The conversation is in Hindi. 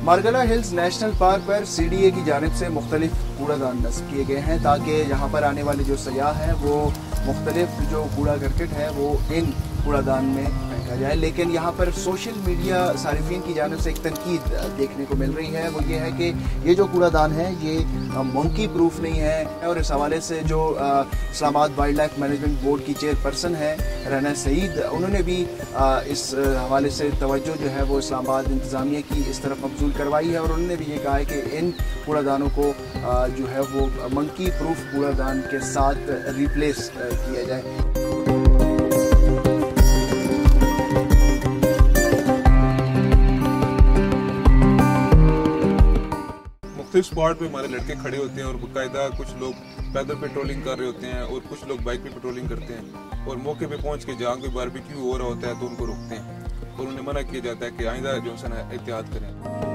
मारगला हिल्स नेशनल पार्क पर CDA की जानिब से मुख्तलिफ कूड़ादान नस्ब किए गए हैं ताकि यहाँ पर आने वाले जो सयाह हैं वो मुख्तलिफ जो कूड़ा करकट है वो इन कूड़ादान में फेंका जाए। लेकिन यहाँ पर सोशल मीडिया सारिफीन की जानिब से एक तनकीद देखने को मिल रही है, वो ये है कि ये जो कूड़ादान है ये मंकी प्रूफ नहीं है। और इस हवाले से जो Islamabad wild life management board की चेयरपर्सन है रना सईद, उन्होंने भी इस हवाले से तवज्जो जो है वो इस्लामाबाद इंतज़ामिया की इस तरफ मबजूल करवाई है। और उन्होंने भी ये कहा है कि इन कूड़ादानों को जो है वो मंकी प्रूफ कूड़ादान के साथ रिप्लेस किया जाए। मुख्तलिफ स्पॉट पे हमारे लड़के खड़े होते हैं और बाकायदा कुछ लोग पैदल पेट्रोलिंग कर रहे होते हैं और कुछ लोग बाइक पे पेट्रोलिंग करते हैं और मौके पे पहुंच के जहाँ कोई बारबेक्यू हो रहा होता है तो उनको रोकते हैं और उन्हें मना किया जाता है कि आइंदा जो है एहतियात करें।